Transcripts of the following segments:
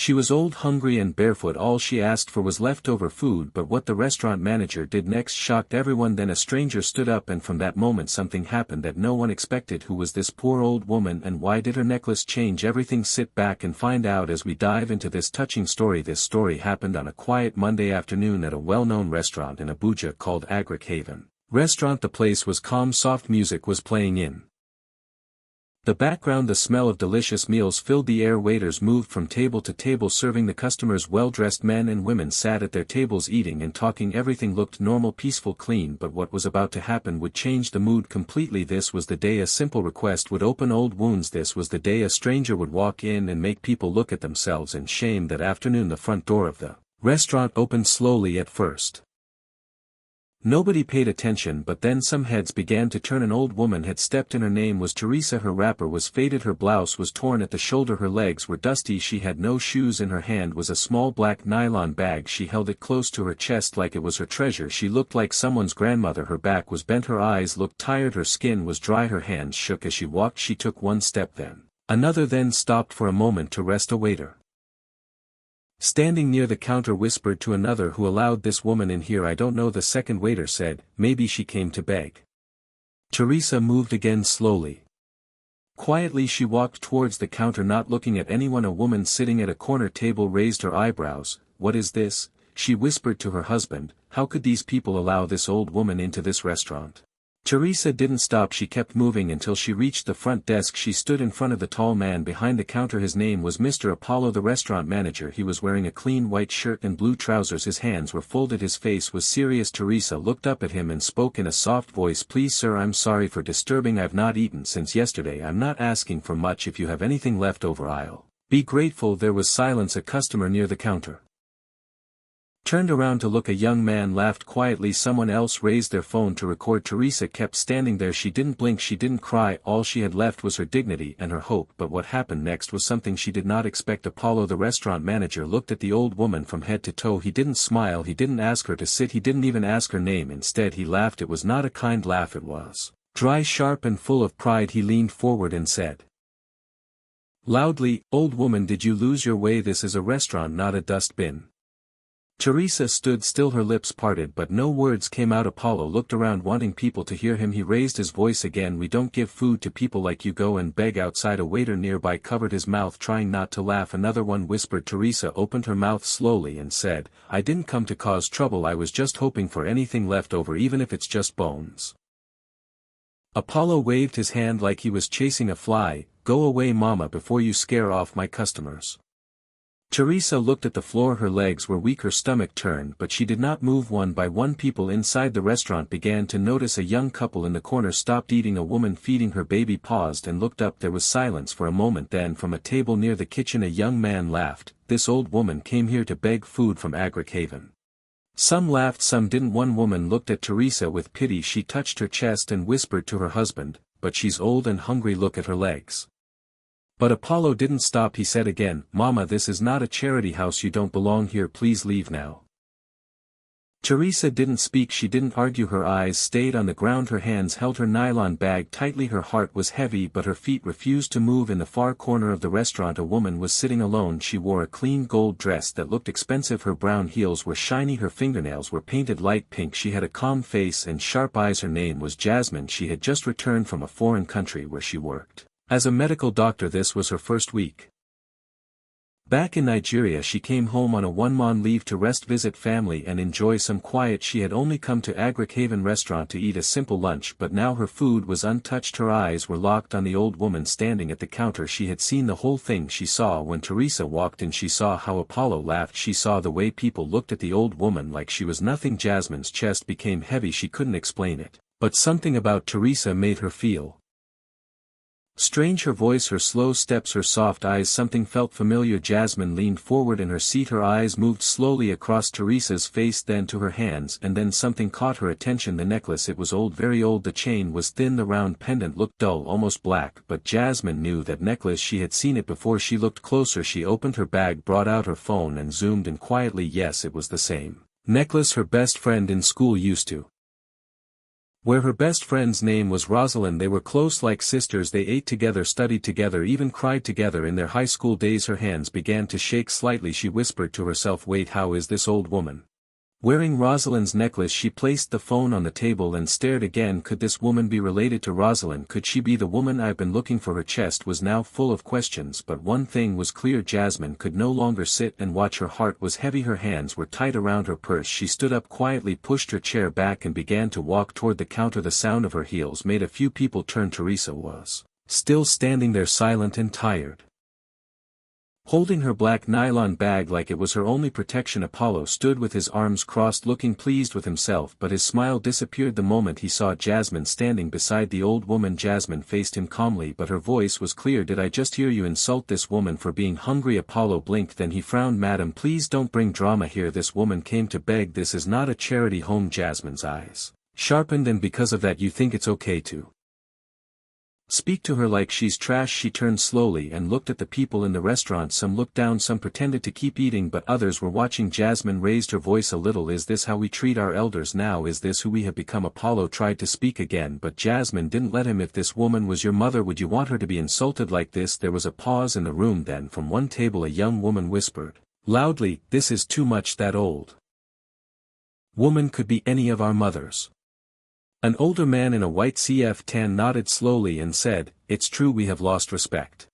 She was old, hungry and barefoot. All she asked for was leftover food, but what the restaurant manager did next shocked everyone. Then a stranger stood up, and from that moment something happened that no one expected. Who was this poor old woman, and why did her necklace change everything? Sit back and find out as we dive into this touching story. This story happened on a quiet Monday afternoon at a well-known restaurant in Abuja called Haven Restaurant. The place was calm, soft music was playing in the background. The smell of delicious meals filled the air. Waiters moved from table to table serving the customers. Well-dressed men and women sat at their tables eating and talking. Everything looked normal, peaceful, clean, but what was about to happen would change the mood completely. This was the day a simple request would open old wounds. This was the day a stranger would walk in and make people look at themselves in shame. That afternoon the front door of the restaurant opened slowly. At first nobody paid attention, but then some heads began to turn. An old woman had stepped in. Her name was Teresa. Her wrapper was faded, her blouse was torn at the shoulder, her legs were dusty, she had no shoes. In her hand was a small black nylon bag. She held it close to her chest like it was her treasure. She looked like someone's grandmother. Her back was bent, her eyes looked tired, her skin was dry, her hands shook as she walked. She took one step, then another, then stopped for a moment to rest. A waiter standing near the counter whispered to another, "Who allowed this woman in here?" "I don't know," the second waiter said. "Maybe she came to beg." Teresa moved again slowly. Quietly she walked towards the counter, not looking at anyone. A woman sitting at a corner table raised her eyebrows. "What is this?" she whispered to her husband. "How could these people allow this old woman into this restaurant?" Teresa didn't stop. She kept moving until she reached the front desk. She stood in front of the tall man behind the counter. His name was Mr. Apollo, the restaurant manager. He was wearing a clean white shirt and blue trousers. His hands were folded. His face was serious. Teresa looked up at him and spoke in a soft voice. "Please sir, I'm sorry for disturbing. I've not eaten since yesterday. I'm not asking for much. If you have anything left over, I'll be grateful." There was silence. A customer near the counter turned around to look. A young man laughed quietly. Someone else raised their phone to record. Teresa kept standing there. She didn't blink, she didn't cry. All she had left was her dignity and her hope. But what happened next was something she did not expect. Apollo, the restaurant manager, looked at the old woman from head to toe. He didn't smile, he didn't ask her to sit, he didn't even ask her name. Instead he laughed. It was not a kind laugh, it was dry, sharp and full of pride. He leaned forward and said loudly, "Old woman, did you lose your way? This is a restaurant, not a dustbin." Teresa stood still, her lips parted, but no words came out. Apollo looked around, wanting people to hear him. He raised his voice again. "We don't give food to people like you. Go and beg outside." A waiter nearby covered his mouth, trying not to laugh. Another one whispered. Teresa opened her mouth slowly and said, "I didn't come to cause trouble. I was just hoping for anything left over, even if it's just bones." Apollo waved his hand like he was chasing a fly. "Go away, mama, before you scare off my customers." Teresa looked at the floor. Her legs were weak, her stomach turned, but she did not move. One by one people inside the restaurant began to notice. A young couple in the corner stopped eating. A woman feeding her baby paused and looked up. There was silence for a moment. Then from a table near the kitchen a young man laughed. "This old woman came here to beg food from Haven." Some laughed, some didn't. One woman looked at Teresa with pity. She touched her chest and whispered to her husband, "But she's old and hungry. Look at her legs." But Apollo didn't stop. He said again, "Mama, this is not a charity house. You don't belong here. Please leave now." Teresa didn't speak. She didn't argue. Her eyes stayed on the ground. Her hands held her nylon bag tightly. Her heart was heavy, but her feet refused to move. In the far corner of the restaurant a woman was sitting alone. She wore a clean gold dress that looked expensive. Her brown heels were shiny. Her fingernails were painted light pink. She had a calm face and sharp eyes. Her name was Jasmine. She had just returned from a foreign country where she worked as a medical doctor. This was her first week back in Nigeria. She came home on a one-month leave to rest, visit family and enjoy some quiet. She had only come to Haven restaurant to eat a simple lunch, but now her food was untouched. Her eyes were locked on the old woman standing at the counter. She had seen the whole thing. She saw when Teresa walked in. She saw how Apollo laughed. She saw the way people looked at the old woman like she was nothing. Jasmine's chest became heavy. She couldn't explain it, but something about Teresa made her feel strange. Her voice, her slow steps, her soft eyes, something felt familiar. Jasmine leaned forward in her seat. Her eyes moved slowly across Teresa's face, then to her hands, and then something caught her attention. The necklace. It was old, very old. The chain was thin. The round pendant looked dull, almost black, but Jasmine knew that necklace. She had seen it before. She looked closer. She opened her bag, brought out her phone and zoomed in quietly. Yes, it was the same necklace her best friend in school used to Where her best friend's name was Rosalind, they were close like sisters, they ate together, studied together, even cried together in their high school days. Her hands began to shake slightly. She whispered to herself, wait, how is this old woman wearing Rosalind's necklace? She placed the phone on the table and stared again. Could this woman be related to Rosalind? Could she be the woman I've been looking for? Her chest was now full of questions, but one thing was clear, Jasmine could no longer sit and watch. Her heart was heavy, her hands were tight around her purse. She stood up quietly, pushed her chair back and began to walk toward the counter. The sound of her heels made a few people turn. Teresa was still standing there, silent and tired, holding her black nylon bag like it was her only protection. Apollo stood with his arms crossed, looking pleased with himself, but his smile disappeared the moment he saw Jasmine standing beside the old woman. Jasmine faced him calmly, but her voice was clear. Did I just hear you insult this woman for being hungry? Apollo blinked, then he frowned. Madam, please don't bring drama here. This woman came to beg. This is not a charity home. Jasmine's eyes sharpened. And because of that you think it's okay to speak to her like she's trash? She turned slowly and looked at the people in the restaurant. Some looked down, some pretended to keep eating, but others were watching. Jasmine raised her voice a little. Is this how we treat our elders now? Is this who we have become? Apollo tried to speak again, but Jasmine didn't let him. If this woman was your mother, would you want her to be insulted like this? There was a pause in the room. Then from one table a young woman whispered loudly, this is too much. That old woman could be any of our mothers. An older man in a white CF-10 nodded slowly and said, it's true, we have lost respect.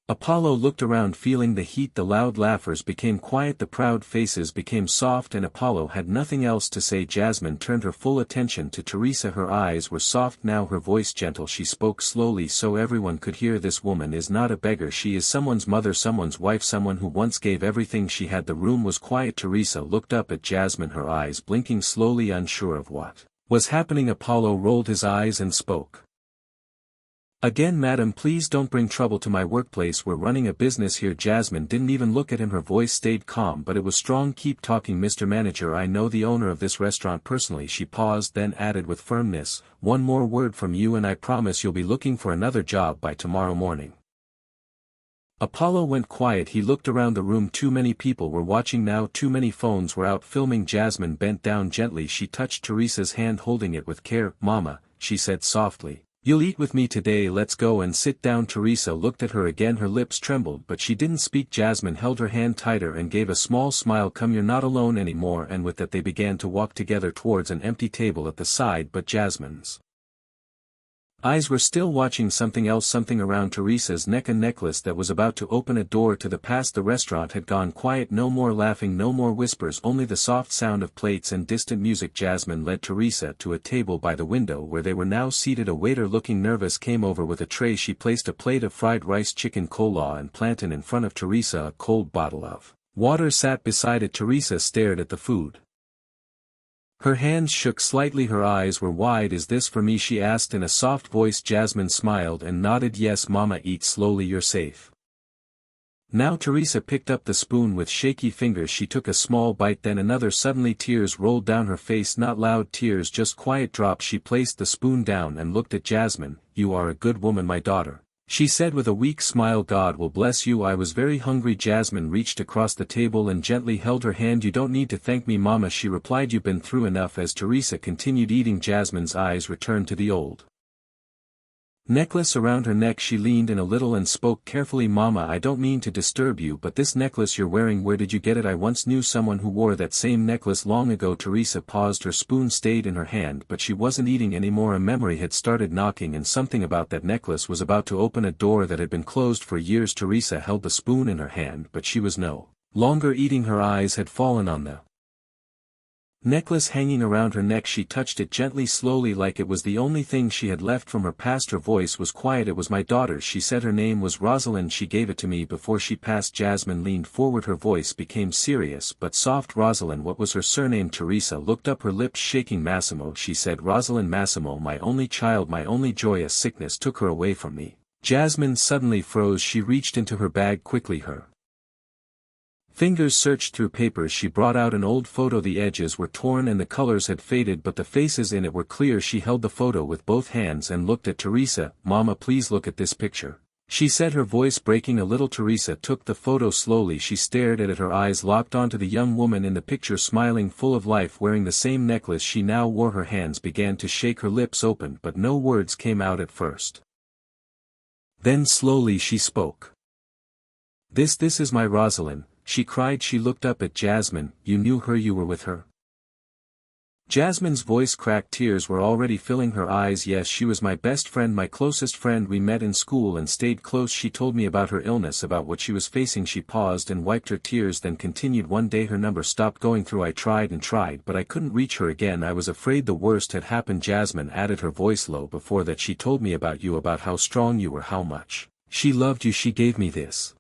Apollo looked around, feeling the heat. The loud laughers became quiet, the proud faces became soft, and Apollo had nothing else to say. Jasmine turned her full attention to Teresa. Her eyes were soft now, her voice gentle. She spoke slowly so everyone could hear. This woman is not a beggar. She is someone's mother, someone's wife, someone who once gave everything she had. The room was quiet. Teresa looked up at Jasmine, her eyes blinking slowly, unsure of what was happening. Apollo rolled his eyes and spoke again, madam, please don't bring trouble to my workplace. We're running a business here. Jasmine didn't even look at him. Her voice stayed calm, but it was strong. Keep talking, Mr. Manager. I know the owner of this restaurant personally. She paused, then added with firmness, one more word from you and I promise you'll be looking for another job by tomorrow morning. Apollo went quiet. He looked around the room. Too many people were watching now. Too many phones were out filming. Jasmine bent down gently. She touched Teresa's hand, holding it with care. Mama, she said softly, you'll eat with me today. Let's go and sit down. Teresa looked at her again. Her lips trembled, but she didn't speak. Jasmine held her hand tighter and gave a small smile. Come, you're not alone anymore. And with that they began to walk together towards an empty table at the side, but Jasmine's eyes were still watching something else, something around Teresa's neck, a necklace that was about to open a door to the past. The restaurant had gone quiet. No more laughing, no more whispers, only the soft sound of plates and distant music. Jasmine led Teresa to a table by the window where they were now seated. A waiter, looking nervous, came over with a tray. She placed a plate of fried rice, chicken, coleslaw and plantain in front of Teresa. A cold bottle of water sat beside it. Teresa stared at the food. Her hands shook slightly, her eyes were wide. Is this for me? She asked in a soft voice. Jasmine smiled and nodded. Yes, Mama, eat slowly, you're safe. Now Teresa picked up the spoon with shaky fingers. She took a small bite, then another. Suddenly tears rolled down her face, not loud tears, just quiet drops. She placed the spoon down and looked at Jasmine. You are a good woman, my daughter, she said with a weak smile. God will bless you. I was very hungry. Jasmine reached across the table and gently held her hand. You don't need to thank me, Mama, she replied. You've been through enough. As Teresa continued eating, Jasmine's eyes returned to the old necklace around her neck. She leaned in a little and spoke carefully. Mama, I don't mean to disturb you, but this necklace you're wearing, where did you get it? I once knew someone who wore that same necklace long ago. Teresa paused. Her spoon stayed in her hand, but she wasn't eating anymore. A memory had started knocking, and something about that necklace was about to open a door that had been closed for years. Teresa held the spoon in her hand, but she was no longer eating. Her eyes had fallen on the necklace hanging around her neck. She touched it gently, slowly, like it was the only thing she had left from her past. Her voice was quiet. It was my daughter's, she said. Her name was Rosalind. She gave it to me before she passed. Jasmine leaned forward. Her voice became serious but soft. Rosalind, what was her surname? Teresa looked up, her lips shaking. Massimo, she said. Rosalind. Massimo, my only child, my only joy. A sickness took her away from me. Jasmine suddenly froze. She reached into her bag quickly. Her fingers searched through papers. She brought out an old photo. The edges were torn and the colors had faded, but the faces in it were clear. She held the photo with both hands and looked at Teresa. Mama, please look at this picture. she said, her voice breaking a little. Teresa took the photo slowly. She stared at it, her eyes locked onto the young woman in the picture, smiling, full of life, wearing the same necklace she now wore. Her hands began to shake, her lips opened, but no words came out at first. Then slowly she spoke. This is my Rosalind," she cried. She looked up at Jasmine. "You knew her? You were with her?" Jasmine's voice cracked. Tears were already filling her eyes. "Yes, she was my best friend, my closest friend. We met in school and stayed close. She told me about her illness, about what she was facing." She paused and wiped her tears, then continued, "One day her number stopped going through. I tried and tried, but I couldn't reach her again. I was afraid the worst had happened." Jasmine added, her voice low, "Before that she told me about you, about how strong you were, how much she loved you. She gave me this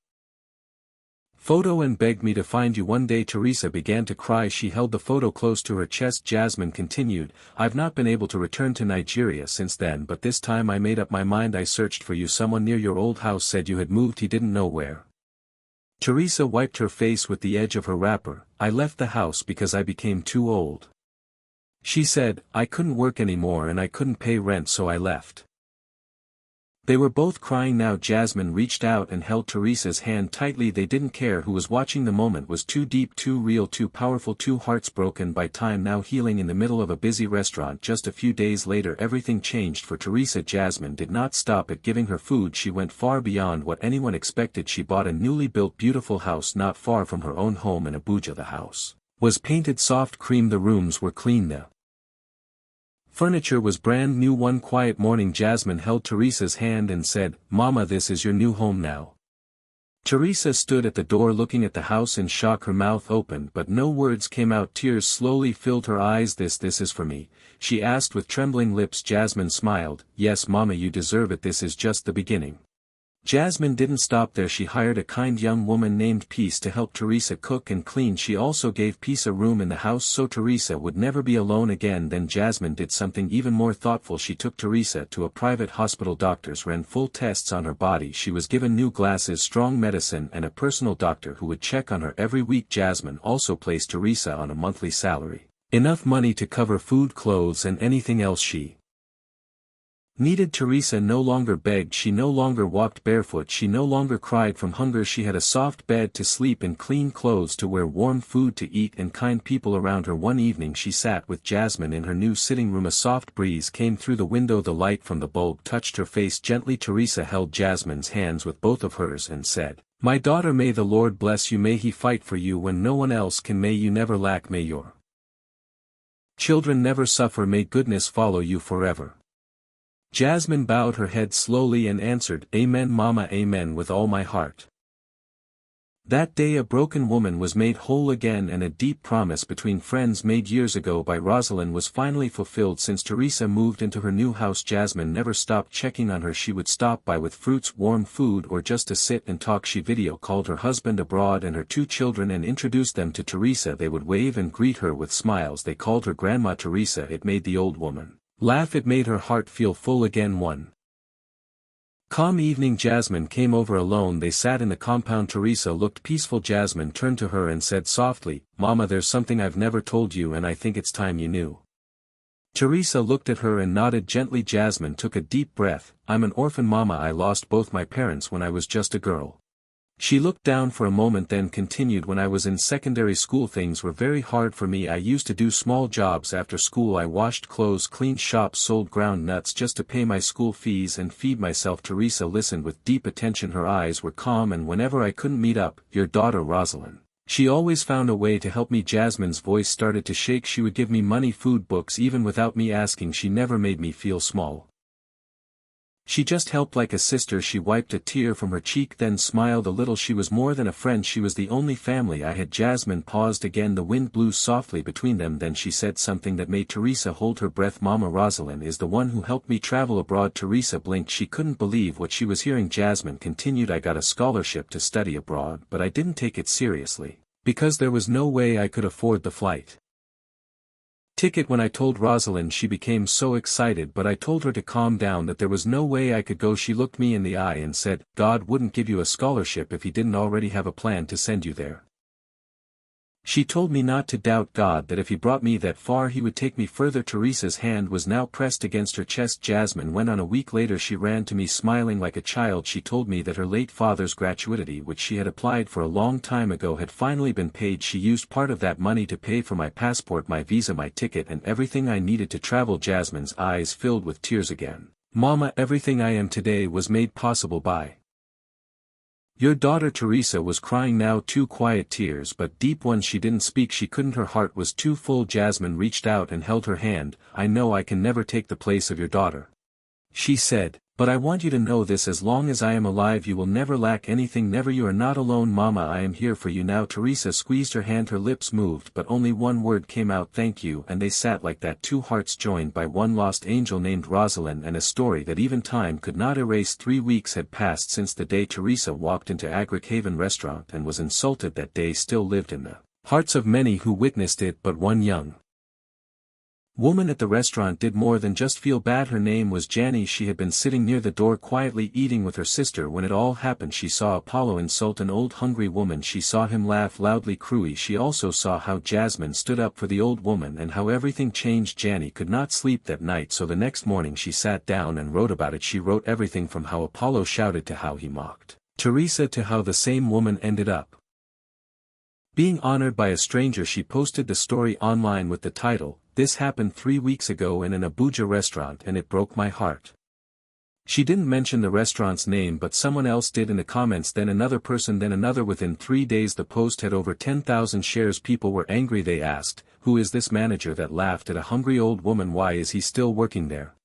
photo and begged me to find you one day." Teresa began to cry. She held the photo close to her chest. Jasmine continued, "I've not been able to return to Nigeria since then, but this time I made up my mind. I searched for you. Someone near your old house said you had moved. He didn't know where." Teresa wiped her face with the edge of her wrapper. "I left the house because I became too old," she said. "I couldn't work anymore and I couldn't pay rent, so I left." They were both crying now. Jasmine reached out and held Teresa's hand tightly. They didn't care who was watching. The moment was too deep, too real, too powerful. Two hearts broken by time, now healing in the middle of a busy restaurant. Just a few days later everything changed for Teresa. Jasmine did not stop at giving her food. She went far beyond what anyone expected. She bought a newly built beautiful house not far from her own home in Abuja. The house was painted soft cream. The rooms were clean. The furniture was brand new. One quiet morning Jasmine held Teresa's hand and said, "Mama, this is your new home now." Teresa stood at the door looking at the house in shock, her mouth open but no words came out. Tears slowly filled her eyes. This is for me?" she asked with trembling lips. Jasmine smiled, "Yes, Mama, you deserve it. This is just the beginning." Jasmine didn't stop there. She hired a kind young woman named Peace to help Teresa cook and clean. She also gave Peace a room in the house so Teresa would never be alone again. Then Jasmine did something even more thoughtful. She took Teresa to a private hospital. Doctors ran full tests on her body. She was given new glasses, strong medicine, and a personal doctor who would check on her every week. Jasmine also placed Teresa on a monthly salary, enough money to cover food, clothes, and anything else she needed. Teresa no longer begged. She no longer walked barefoot. She no longer cried from hunger. She had a soft bed to sleep in, clean clothes to wear, warm food to eat, and kind people around her. One evening she sat with Jasmine in her new sitting room. A soft breeze came through the window. The light from the bulb touched her face gently. Teresa held Jasmine's hands with both of hers and said, "My daughter, may the Lord bless you. May He fight for you when no one else can. May you never lack. May your children never suffer. May goodness follow you forever." Jasmine bowed her head slowly and answered, "Amen, Mama, amen, with all my heart." That day a broken woman was made whole again, and a deep promise between friends made years ago by Rosalind was finally fulfilled. Since Teresa moved into her new house, Jasmine never stopped checking on her. She would stop by with fruits, warm food, or just to sit and talk. She video called her husband abroad and her two children and introduced them to Teresa. They would wave and greet her with smiles. They called her Grandma Teresa. It made the old woman laugh. It made her heart feel full again. One calm evening Jasmine came over alone. They sat in the compound. Teresa looked peaceful. Jasmine turned to her and said softly, "Mama, there's something I've never told you and I think it's time you knew." Teresa looked at her and nodded gently. Jasmine took a deep breath. "I'm an orphan, Mama. I lost both my parents when I was just a girl." She looked down for a moment then continued, "When I was in secondary school things were very hard for me. I used to do small jobs after school. I washed clothes, cleaned shops, sold ground nuts just to pay my school fees and feed myself." Teresa listened with deep attention. Her eyes were calm. "And whenever I couldn't meet up, your daughter Rosalind, she always found a way to help me." Jasmine's voice started to shake. "She would give me money, food, books, even without me asking. She never made me feel small. She just helped like a sister." She wiped a tear from her cheek then smiled a little. "She was more than a friend. She was the only family I had." Jasmine paused again. The wind blew softly between them. Then she said something that made Teresa hold her breath. "Mama, Rosalind is the one who helped me travel abroad." Teresa blinked. She couldn't believe what she was hearing. Jasmine continued, "I got a scholarship to study abroad, but I didn't take it seriously, because there was no way I could afford the flight ticket. When I told Rosalind, she became so excited, but I told her to calm down, that there was no way I could go." She looked me in the eye and said, "God wouldn't give you a scholarship if He didn't already have a plan to send you there." She told me not to doubt God, that if he brought me that far he would take me further. Teresa's hand was now pressed against her chest. Jasmine went on. A week later she ran to me smiling like a child. She told me that her late father's gratuity, which she had applied for a long time ago, had finally been paid. She used part of that money to pay for my passport, my visa, my ticket, and everything I needed to travel. Jasmine's eyes filled with tears again. Mama, everything I am today was made possible by your daughter. Teresa was crying now, two quiet tears but deep ones. She didn't speak, she couldn't, her heart was too full. Jasmine reached out and held her hand. I know I can never take the place of your daughter, she said, but I want you to know this: as long as I am alive you will never lack anything, never. You are not alone, Mama, I am here for you now. Teresa squeezed her hand, her lips moved but only one word came out: thank you. And they sat like that, two hearts joined by one lost angel named Rosalind, and a story that even time could not erase. 3 weeks had passed since the day Teresa walked into Agricaven restaurant and was insulted. That day still lived in the hearts of many who witnessed it, but one young woman at the restaurant did more than just feel bad. Her name was Janny. She had been sitting near the door quietly eating with her sister when it all happened. She saw Apollo insult an old hungry woman. She saw him laugh loudly, cruelly. She also saw how Jasmine stood up for the old woman and how everything changed. Janny could not sleep that night, so the next morning she sat down and wrote about it. She wrote everything from how Apollo shouted to how he mocked Teresa to how the same woman ended up being honored by a stranger. She posted the story online with the title, "This happened 3 weeks ago in an Abuja restaurant and it broke my heart." She didn't mention the restaurant's name, but someone else did in the comments, then another person, then another. Within 3 days the post had over 10,000 shares. People were angry. They asked, who is this manager that laughed at a hungry old woman? Why is he still working there?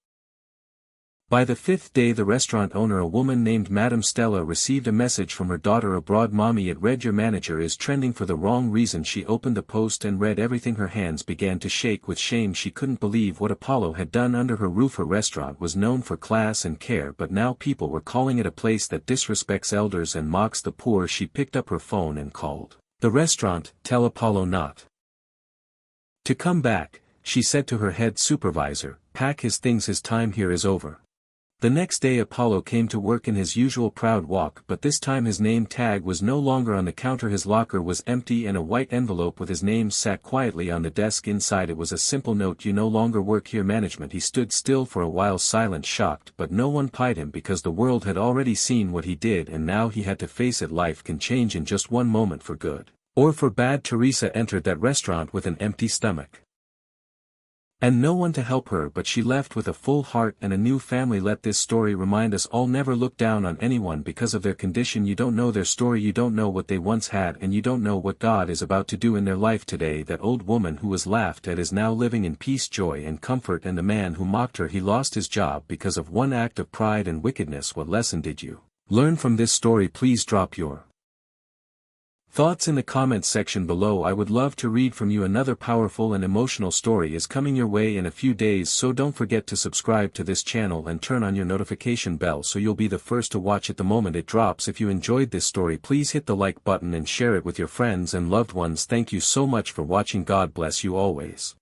By the 5th day the restaurant owner, a woman named Madame Stella, received a message from her daughter abroad. Mommy, it read, your manager is trending for the wrong reason. She opened the post and read everything. Her hands began to shake with shame. She couldn't believe what Apollo had done under her roof. Her restaurant was known for class and care, but now people were calling it a place that disrespects elders and mocks the poor. She picked up her phone and called the restaurant. Tell Apollo not to come back, she said to her head supervisor. Pack his things, his time here is over. The next day Apollo came to work in his usual proud walk, but this time his name tag was no longer on the counter. His locker was empty and a white envelope with his name sat quietly on the desk. Inside it was a simple note: you no longer work here, management. He stood still for a while, silent, shocked, but no one pied him because the world had already seen what he did and now he had to face it. Life can change in just one moment, for good or for bad. Teresa entered that restaurant with an empty stomach and no one to help her, but she left with a full heart and a new family. Let this story remind us all: never look down on anyone because of their condition. You don't know their story, you don't know what they once had, and you don't know what God is about to do in their life today. That old woman who was laughed at is now living in peace, joy, and comfort, and the man who mocked her, he lost his job because of one act of pride and wickedness. What lesson did you learn from this story? Please drop your thoughts in the comments section below. I would love to read from you. Another powerful and emotional story is coming your way in a few days, so don't forget to subscribe to this channel and turn on your notification bell so you'll be the first to watch it the moment it drops. If you enjoyed this story, please hit the like button and share it with your friends and loved ones. Thank you so much for watching. God bless you always.